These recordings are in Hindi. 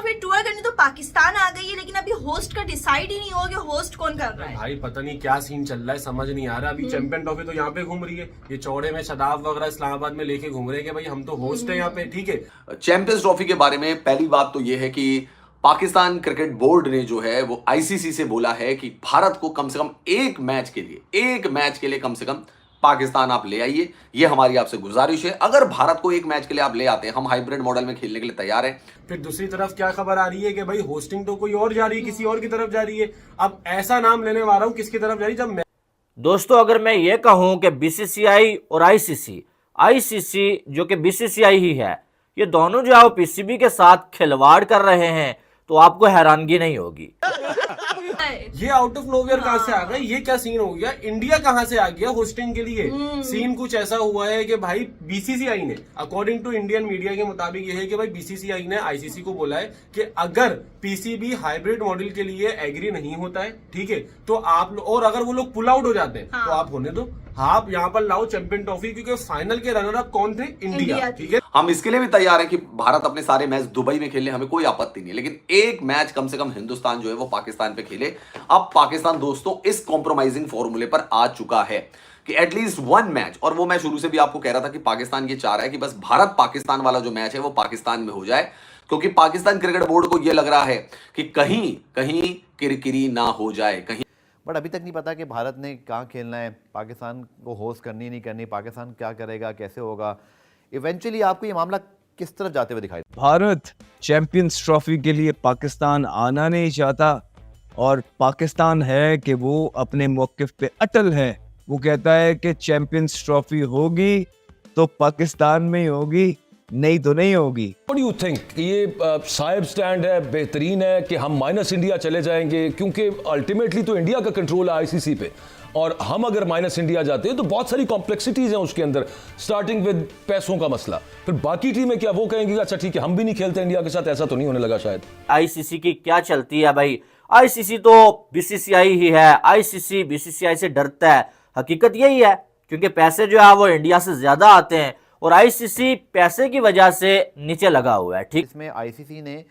फिर टूर करने तो पाकिस्तान आ गई है, लेकिन अभी होस्ट का डिसाइड ही नहीं हुआ कि होस्ट कौन कर रहा है। भाई पता नहीं क्या सीन चल रहा है, समझ नहीं आ रहा। अभी चैंपियन ट्रॉफी तो यहाँ पे घूम रही है, ये चौड़े में शदाब वगैरह इस्लामाबाद में लेके घूम रहे हैं कि भाई हम तो होस्ट है यहाँ पे, ठीक है। चैंपियंस ट्रॉफी के बारे में पहली बात तो यह है कि पाकिस्तान क्रिकेट बोर्ड ने जो है वो आईसीसी से बोला है कि भारत को कम से कम एक मैच के लिए कम से कम पाकिस्तान आप ले आइए, ये हमारी आपसे गुजारिश है। अगर भारत को एक मैच के लिए आप ले आते हैं, हम हाइब्रिड मॉडल में खेलने के लिए तैयार हैं। फिर दूसरी तरफ क्या खबर आ रही है कि भाई होस्टिंग तो कोई और जा रही है, किसी और की तरफ जा रही है। अब ऐसा नाम लेने वाला हूं किसकी तरफ जा रही है। जब दोस्तों अगर मैं ये कहूं कि बीसीसीआई और आईसीसी जो कि बीसीसीआई ही है, ये दोनों जो है वो पीसीबी के साथ खिलवाड़ कर रहे हैं, तो आपको हैरानगी नहीं होगी। ये आउट ऑफ नोवेयर कहां से आ गए, ये क्या सीन हो गया, इंडिया कहां से आ गया होस्टिंग के लिए। सीन कुछ ऐसा हुआ है कि भाई बीसीसीआई ने, अकॉर्डिंग टू इंडियन मीडिया के मुताबिक ये है कि भाई बीसीसीआई ने आईसीसी को बोला है कि अगर पीसीबी हाइब्रिड मॉडल के लिए एग्री नहीं होता है, ठीक है, तो आप और अगर वो लोग पुल आउट हो जाते हैं तो आप होने दो, आप यहाँ पर लाओ चैंपियन ट्रॉफी, क्योंकि फाइनल के रनर अप कौन थे, इंडिया, ठीक है। हम इसके लिए भी तैयार हैं कि भारत अपने सारे मैच दुबई में खेलने, हमें कोई आपत्ति नहीं है, लेकिन एक मैच कम से कम हिंदुस्तान जो है वो पाकिस्तान पे खेले। अब पाकिस्तान दोस्तों इस कॉम्प्रोमाइजिंग फॉर्मूले पर आ चुका है कि एटलीस्ट वन मैच, और वो मैं शुरू से भी आपको कह रहा था कि पाकिस्तान ये चाह रहा है कि बस भारत पाकिस्तान वाला जो मैच है वो पाकिस्तान में हो जाए, क्योंकि पाकिस्तान क्रिकेट बोर्ड को यह लग रहा है कि कहीं कहीं किरकिरी ना हो जाए कहीं। बट अभी तक नहीं पता कि भारत ने कहाँ खेलना है, पाकिस्तान को होस्ट करनी नहीं करनी, पाकिस्तान क्या करेगा, कैसे होगा। इवेंचुअली आपको ये मामला किस तरफ जाते हुए दिखाई? भारत चैंपियंस ट्रॉफी के लिए पाकिस्तान आना नहीं चाहता, और पाकिस्तान है कि वो अपने मौक़िफ़ पे अटल है। वो कहता है कि चैंपियंस ट्रॉफी होगी तो पाकिस्तान में ही होगी, नहीं तो नहीं होगी। What do you think? ये साहिब स्टैंड है, बेहतरीन है कि हम माइनस इंडिया चले जाएंगे, क्योंकि अल्टीमेटली तो इंडिया का कंट्रोल है आईसीसी पे, और हम अगर माइनस इंडिया जाते हैं तो बहुत सारी कॉम्प्लेक्सिटीज हैं उसके अंदर, स्टार्टिंग विद पैसों का मसला। फिर बाकी टीमें क्या वो कहेंगी अच्छा ठीक है हम भी नहीं खेलते इंडिया के साथ, ऐसा तो नहीं होने लगा शायद। आईसीसी की क्या चलती है भाई, आईसीसी तो बीसीसीआई ही है, आईसीसी बीसीसीआई से डरता है। हकीकत यही है, क्योंकि पैसे जो है वो इंडिया से ज्यादा आते हैं और आईसीसी पैसे की वजह से नीचे लगा हुआ है, ठीक। इसमें आईसीसी ने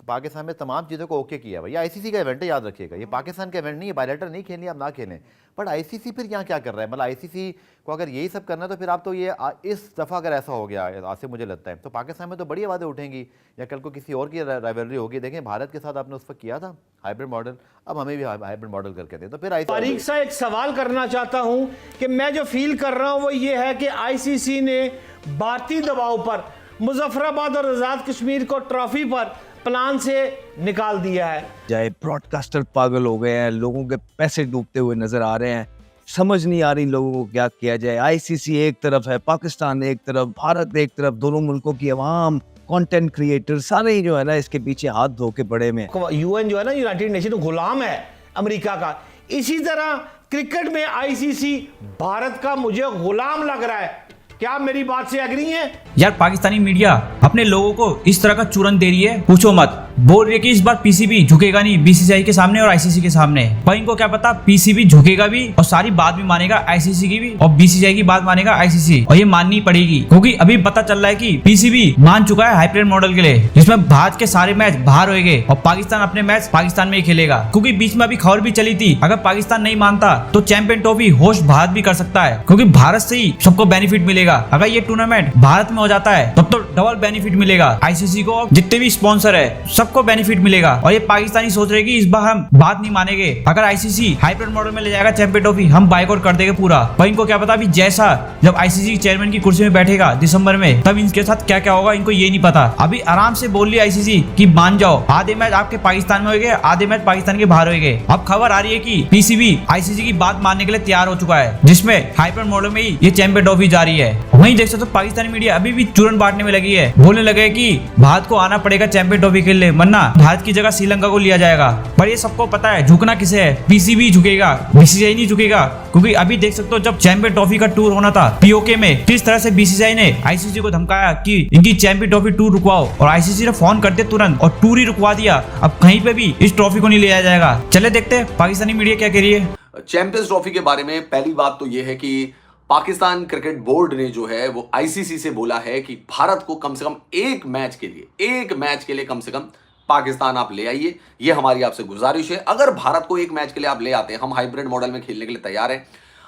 पाकिस्तान में तमाम चीज़ों को ओके किया। भाई आईसीसी का इवेंट है, याद रखिएगा, ये पाकिस्तान का इवेंट नहीं है। बायलेटर नहीं खेलनी, आप ना खेलें, बट आईसीसी फिर यहाँ क्या कर रहा है? मतलब आईसीसी को अगर यही सब करना है तो फिर आप तो ये इस दफ़ा अगर ऐसा हो गया आज से मुझे लगता है तो पाकिस्तान में तो बड़ी आवाज़ें उठेंगी, या कल को किसी और की राइवलरी होगी। देखें भारत के साथ आपने उस वक्त किया था हाइब्रिड मॉडल, अब हमें भी हाइब्रिड मॉडल करके दें। तो फिर तारिक सा एक सवाल करना चाहता हूँ कि मैं जो फील कर रहा हूँ वो ये है कि आईसीसी ने भारतीय दबाव पर मुजफ्फराबाद और आज़ाद कश्मीर को ट्रॉफी पर प्लान से निकाल दिया है। चाहे ब्रॉडकास्टर पागल हो गए हैं, लोगों के पैसे डूबते हुए नजर आ रहे हैं, समझ नहीं आ रही लोगों को क्या किया जाए। आईसीसी एक तरफ है, पाकिस्तान एक तरफ, भारत एक तरफ, दोनों मुल्कों की अवाम, कंटेंट क्रिएटर सारे ही जो है ना इसके पीछे हाथ धो के पड़े में। यूएन जो है ना, यूनाइटेड नेशन गुलाम है अमेरिका का। इसी तरह क्रिकेट में आईसीसी भारत का मुझे गुलाम लग रहा है। क्या मेरी बात से एग्री है? यार पाकिस्तानी मीडिया अपने लोगों को इस तरह का चूरन दे रही है, पूछो मत। बोल रही है कि इस बार पीसीबी झुकेगा नहीं बीसीसीआई के सामने और आईसीसी के सामने, पर इनको क्या पता पीसीबी झुकेगा भी और सारी बात भी मानेगा आईसीसी की भी, और बीसीसीआई की बात मानेगा आईसीसी, और ये माननी पड़ेगी क्योंकि अभी पता चल रहा है कि पीसीबी मान चुका है हाइब्रिड मॉडल के लिए, जिसमें भारत के सारे मैच बाहर होंगे और पाकिस्तान अपने मैच पाकिस्तान में ही खेलेगा। क्योंकि बीच में अभी खबर भी चली थी अगर पाकिस्तान नहीं मानता तो चैंपियन ट्रॉफी होस्ट भारत भी कर सकता है, क्योंकि भारत से ही सबको बेनिफिट मिलेगा। अगर ये टूर्नामेंट भारत में हो जाता है तब तो डबल बेनिफिट मिलेगा आईसीसी को, जितने भी स्पॉन्सर है सबको बेनिफिट मिलेगा। और ये पाकिस्तानी सोच रहे कि इस बार हम बात नहीं मानेंगे, अगर आईसीसी हाइब्रिड मॉडल में ले जाएगा चैंपियन ट्रॉफी हम बाइकआउट कर देंगे पूरा। पर इनको क्या पता अभी जैसा जब आईसीसी चेयरमैन की कुर्सी में बैठेगा दिसंबर में, तब इनके साथ क्या क्या होगा इनको ये नहीं पता। अभी आराम से बोल लिया आईसीसी कि मान जाओ, आधे मैच आपके पाकिस्तान में होंगे, आधे मैच पाकिस्तान के बाहर होंगे। अब खबर आ रही है कि पीसीबी आईसीसी की बात मानने के लिए तैयार हो चुका है, जिसमें हाइब्रिड मॉडल में ही ये चैंपियन ट्रॉफी जा रही है। वहीं देख सकते हो पाकिस्तानी मीडिया अभी भी चूरन बांटने में लगी है, बोलने लगे कि भारत को आना पड़ेगा चैंपियन ट्रॉफी के लिए, वरना भारत की जगह श्रीलंका को लिया जाएगा। पर ये सबको पता है झुकना किसे है, पीसीबी झुकेगा, बीसीसीआई नहीं झुकेगा। क्योंकि अभी देख सकते हो जब चैंपियन ट्रॉफी का टूर होना था पीओके में, किस तरह से बीसीसीआई ने आईसीसी को धमकाया कि इनकी चैंपियन ट्रॉफी टूर रुकवाओ, और आईसीसी ने फोन करते तुरंत और टूर ही रुकवा दिया। अब कहीं पे भी इस ट्रॉफी को नहीं लिया जाएगा। चले देखते हैं पाकिस्तानी मीडिया क्या कह रही है। चैंपियंस ट्रॉफी के बारे में पहली बात तो यह है कि पाकिस्तान क्रिकेट बोर्ड ने जो है वो आईसीसी से बोला है कि भारत को कम से कम एक मैच के लिए कम से कम पाकिस्तान आप ले आइए, ये हमारी आपसे गुजारिश है। अगर भारत को एक मैच के लिए आप ले आते हैं, हम हाइब्रिड मॉडल में खेलने के लिए तैयार हैं,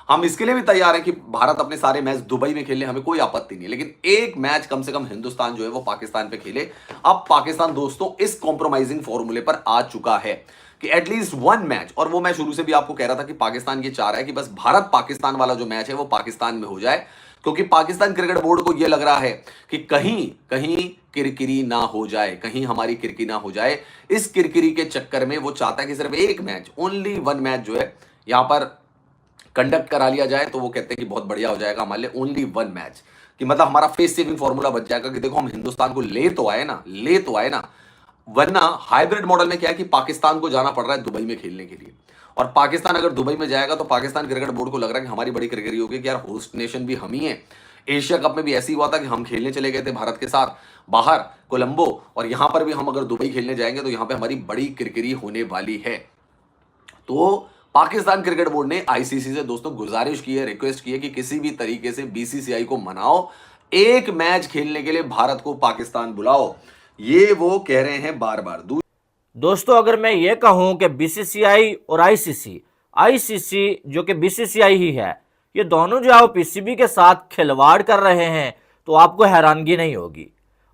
हम इसके लिए भी तैयार हैं कि भारत अपने सारे मैच दुबई में खेले, हमें कोई आपत्ति नहीं, लेकिन एक मैच कम से कम हिंदुस्तान जो है वो पाकिस्तान पे खेले। अब पाकिस्तान दोस्तों इस कॉम्प्रोमाइजिंग फॉर्मूले पर आ चुका है कि एटलीस्ट वन मैच, और वो मैं शुरू से भी आपको कह रहा था कि पाकिस्तान ये चाह रहा है कि बस भारत पाकिस्तान वाला जो मैच है वो पाकिस्तान में हो जाए, क्योंकि पाकिस्तान क्रिकेट बोर्ड को यह लग रहा है कि कहीं कहीं किरकिरी ना हो जाए, कहीं हमारी किरकिरी ना हो जाए। इस किरकिरी के चक्कर में वो चाहता है कि सिर्फ एक मैच, ओनली वन मैच जो है यहां पर कंडक्ट करा लिया जाए। तो वो कहते हैं कि बहुत बढ़िया हो जाएगा हमारे लिए ओनली वन मैच, कि मतलब हमारा फेस सेविंग फॉर्मूला बच जाएगा कि देखो हम हिंदुस्तान को ले तो आए ना। वरना हाइब्रिड मॉडल में क्या है कि पाकिस्तान को जाना पड़ रहा है दुबई में खेलने के लिए, और पाकिस्तान अगर दुबई में जाएगा तो पाकिस्तान क्रिकेट बोर्ड को लग रहा है कि हमारी बड़ी क्रिकेट होगी कि यार होस्ट नेशन भी हम ही है। एशिया कप में भी ऐसी हुआ था कि हम खेलने चले गए थे भारत के साथ बाहर कोलंबो, और यहां पर भी हम अगर दुबई खेलने जाएंगे तो यहां पे हमारी बड़ी क्रिकेट होने वाली है। तो पाकिस्तान क्रिकेट बोर्ड ने आईसीसी से दोस्तों गुजारिश की है, रिक्वेस्ट की है कि किसी भी तरीके से बीसीसीआई को मनाओ, एक मैच खेलने के लिए भारत को पाकिस्तान बुलाओ, ये वो कह रहे हैं बार बार। दोस्तों अगर मैं ये कहूं कि बीसीसीआई और आईसीसी जो कि बीसीसीआई ही है, ये दोनों जो है वो पीसीबी के साथ खिलवाड़ कर रहे हैं, तो आपको हैरानगी नहीं होगी।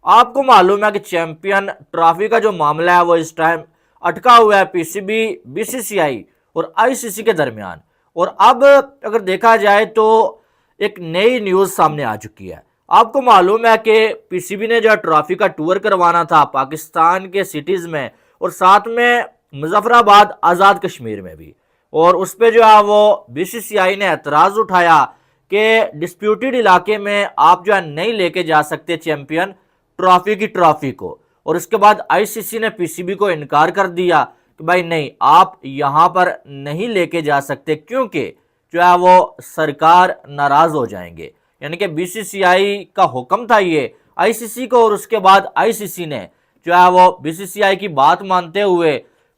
आपको मालूम है कि चैंपियन ट्रॉफी का जो मामला है वो इस टाइम अटका हुआ है पीसीबी, बीसीसीआई और आईसीसी के दरमियान। और अब अगर देखा जाए तो एक नई न्यूज़ सामने आ चुकी है। आपको मालूम है कि पीसीबी ने जो ट्रॉफी का टूर करवाना था पाकिस्तान के सिटीज़ में और साथ में मुजफ्फराबाद आज़ाद कश्मीर में भी, और उस पर जो है वो बीसीसीआई ने एतराज़ उठाया कि डिस्प्यूटेड इलाके में आप जो है नहीं लेके जा सकते चैंपियन ट्रॉफी की ट्रॉफी को। और उसके बाद आईसीसी ने पीसीबी को इनकार कर दिया कि भाई नहीं, आप यहाँ पर नहीं लेके जा सकते क्योंकि जो है वो सरकार नाराज़ हो जाएंगे। यानी कि बीसीसीआई का हुक्म था ये आईसीसी को, और उसके बाद आईसीसी ने जो है वो बीसीसीआई की बात मानते हुए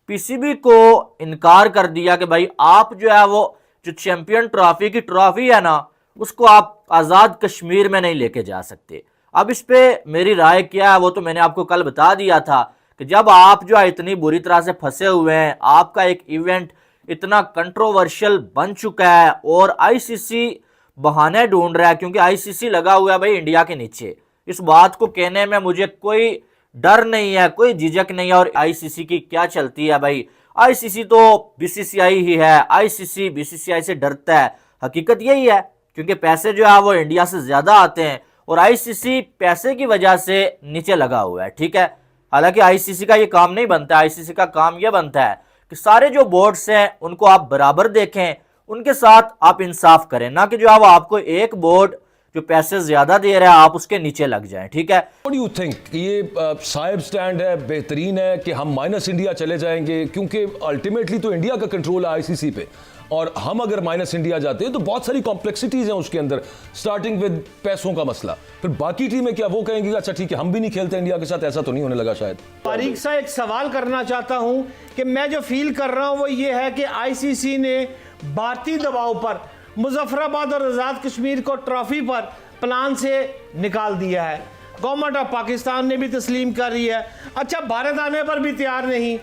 पीसीबी को इनकार कर दिया कि भाई आप जो है वो जो चैंपियन ट्रॉफी की ट्रॉफी है ना, उसको आप आज़ाद कश्मीर में नहीं लेके जा सकते। अब इस पे मेरी राय क्या है वो तो मैंने आपको कल बता दिया था कि जब आप जो है इतनी बुरी तरह से फंसे हुए हैं, आपका एक इवेंट इतना कंट्रोवर्शियल बन चुका है और आईसीसी बहाने ढूंढ रहा है, क्योंकि आईसीसी लगा हुआ है भाई इंडिया के नीचे। इस बात को कहने में मुझे कोई डर नहीं है, कोई झिझक नहीं है। और आईसीसी की क्या चलती है भाई, आईसीसी तो बीसीसीआई ही है, आईसीसी बीसीसीआई से डरता है। हकीकत यही है, क्योंकि पैसे जो है वो इंडिया से ज़्यादा आते हैं और आईसीसी पैसे की वजह से नीचे लगा हुआ है। ठीक है, हालांकि आईसीसी का ये काम नहीं बनता। आईसीसी का काम ये बनता है कि सारे जो बोर्ड्स हैं उनको आप बराबर देखें, उनके साथ आप इंसाफ करें, ना कि जो है वो आपको एक बोर्ड जो पैसे ज्यादा दे रहा है आप उसके नीचे लग जाएं। ठीक है, व्हाट डू यू थिंक, ये साहिब स्टैंड है, बेहतरीन है कि हम माइनस इंडिया चले जाएंगे, क्योंकि अल्टीमेटली तो इंडिया का कंट्रोल है आईसीसी पे, और हम अगर माइनस इंडिया जाते हैं तो बहुत सारी कॉम्प्लेक्सिटीज हैं उसके अंदर, स्टार्टिंग विद पैसों का मसला। फिर बाकी टीमें क्या वो कहेंगी अच्छा ठीक है हम भी नहीं खेलते इंडिया के साथ, ऐसा तो नहीं होने लगा शायद। तारिक साहब एक सवाल करना चाहता हूं कि मैं जो फील कर रहा हूं वो ये है कि आईसीसी ने भारतीय दबाव पर मुजफ्फराबाद और आज़ाद कश्मीर को ट्रॉफी पर प्लान से निकाल दिया है। गवर्नमेंट ऑफ पाकिस्तान ने भी तस्लीम कर रही है। अच्छा, भारत आने पर भी तैयार नहीं।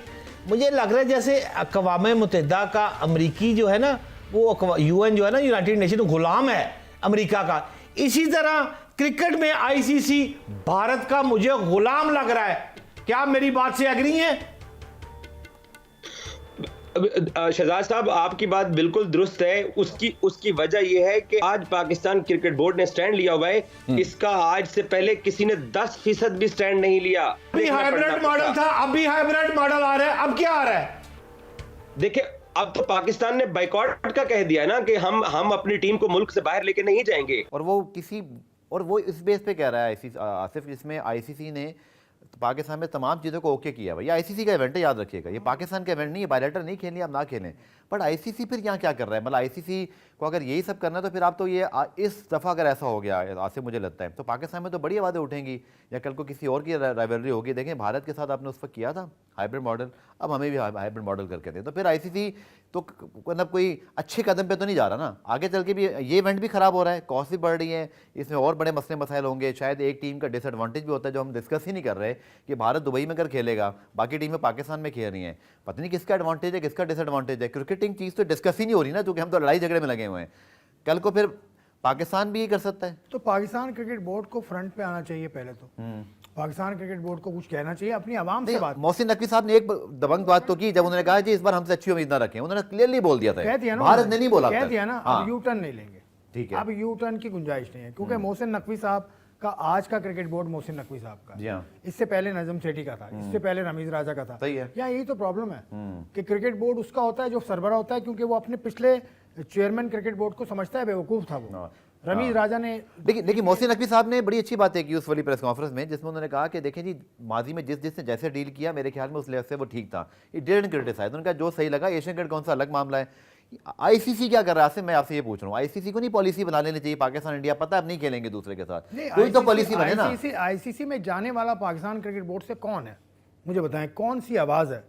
मुझे लग रहा है जैसे अक़वाम मुत्तहिदा का अमरीकी जो है ना, वो यूएन जो है ना, यूनाइटेड नेशन गुलाम है अमेरिका का। इसी तरह क्रिकेट में आईसीसी भारत का मुझे गुलाम लग रहा है। क्या मेरी बात से एग्री हैं? शहजाद साहब, आपकी बात बिल्कुल दुरुस्त है। उसकी वजह यह है कि आज पाकिस्तान क्रिकेट बोर्ड ने स्टैंड लिया हुआ है, इसका आज से पहले किसी ने 10% भी स्टैंड नहीं लिया। अभी हाइब्रिड मॉडल था, अभी हाइब्रिड मॉडल आ रहा है, अब क्या आ रहा है? देखिए, अब तो पाकिस्तान ने बाइकॉट का कह दिया ना कि हम अपनी टीम को मुल्क से बाहर लेके नहीं जाएंगे। और वो इस बेस पे कह रहा है आसिफ, जिसमें आईसीसी ने पाकिस्तान में तमाम चीज़ों को ओके किया। भाई आईसीसी का इवेंट है, याद रखिएगा, ये पाकिस्तान का इवेंट नहीं है। बायलेटर नहीं खेलनी, आप ना खेलें। बट आईसीसी फिर यहाँ क्या कर रहा है? मतलब आईसीसी को अगर यही सब करना है तो फिर आप तो ये इस दफ़ा अगर ऐसा हो गया आसिफ, मुझे लगता है तो पाकिस्तान में तो बड़ी आवाज़ें उठेंगी या कल को किसी और की राइवलरी होगी। देखें भारत के साथ आपने उस वक्त किया था, हाइब्रिड मॉडल, अब हमें भी हाइब्रिड मॉडल करके दें। तो फिर आईसीसी तो मतलब कोई अच्छे कदम पे तो नहीं जा रहा ना, आगे चल के भी ये इवेंट भी खराब हो रहा है, कॉस्ट भी बढ़ रही है, इसमें और बड़े मसले मसाइल होंगे। शायद एक टीम का डिसएडवांटेज भी होता है जो हम डिस्कस ही नहीं कर रहे कि भारत दुबई में अगर खेलेगा, बाकी टीमें पाकिस्तान में खेल रही हैं, पता नहीं किसका एडवांटेज है किसका डिसएडवांटेज है। क्रिकेटिंग चीज़ तो डिस्कस ही नहीं हो रही ना, क्योंकि हम तो लड़ाई झगड़े में लगे हुए हैं। कल को फिर पाकिस्तान भी ये कर सकता है। तो पाकिस्तान क्रिकेट बोर्ड को फ्रंट पे आना चाहिए पहले तो। पाकिस्तान क्रिकेट बोर्ड को कुछ कहना चाहिए, अपनी आवाम से बात। मोहसिन नकवी साहब ने एक दबंग बात तो की जब उन्होंने कहा कि इस बार हमसे अच्छी उम्मीद ना रखें, उन्होंने क्लियरली बोल दिया था, कह दिया ना, भारत ने नहीं बोला, कह दिया ना, अब यू टर्न नहीं लेंगे। ठीक है, अब यू टर्न की गुंजाइश नहीं है, क्योंकि मोहसिन नकवी साहब का आज का क्रिकेट बोर्ड मोहसिन नकवी साहब का, इससे पहले नजम सेठी का था, इससे पहले रमीज राजा का था। यहाँ यही तो प्रॉब्लम है कि क्रिकेट बोर्ड उसका होता है जो सरबरा होता है, क्योंकि वो अपने पिछले चेयरमैन क्रिकेट बोर्ड को समझता है बेवकूफ था वो। रमीज राजा ने लेकिन मोहसिन नकवी साहब ने बड़ी अच्छी बातें की उस वाली प्रेस कॉन्फ्रेंस में, जिसमें उन्होंने कहा कि देखें जी, माजी में जिसने जैसे डील किया मेरे ख्याल में उस लिहाज से वो ठीक था, ये डिडंट क्रिटिसाइज। उन्होंने कहा जो सही लगा, एशियन क्रिकेट कौन सा अलग मामला है। आईसीसी क्या कर रहा है, मैं आपसे ये पूछ रहा हूँ, आईसीसी को नहीं पॉलिसी बना लेनी चाहिए, पाकिस्तान इंडिया पता है अब नहीं खेलेंगे दूसरे के साथ, कोई तो पॉलिसी बने ना। आईसीसी में जाने वाला पाकिस्तान क्रिकेट बोर्ड से कौन है, मुझे बताएं, कौन सी आवाज है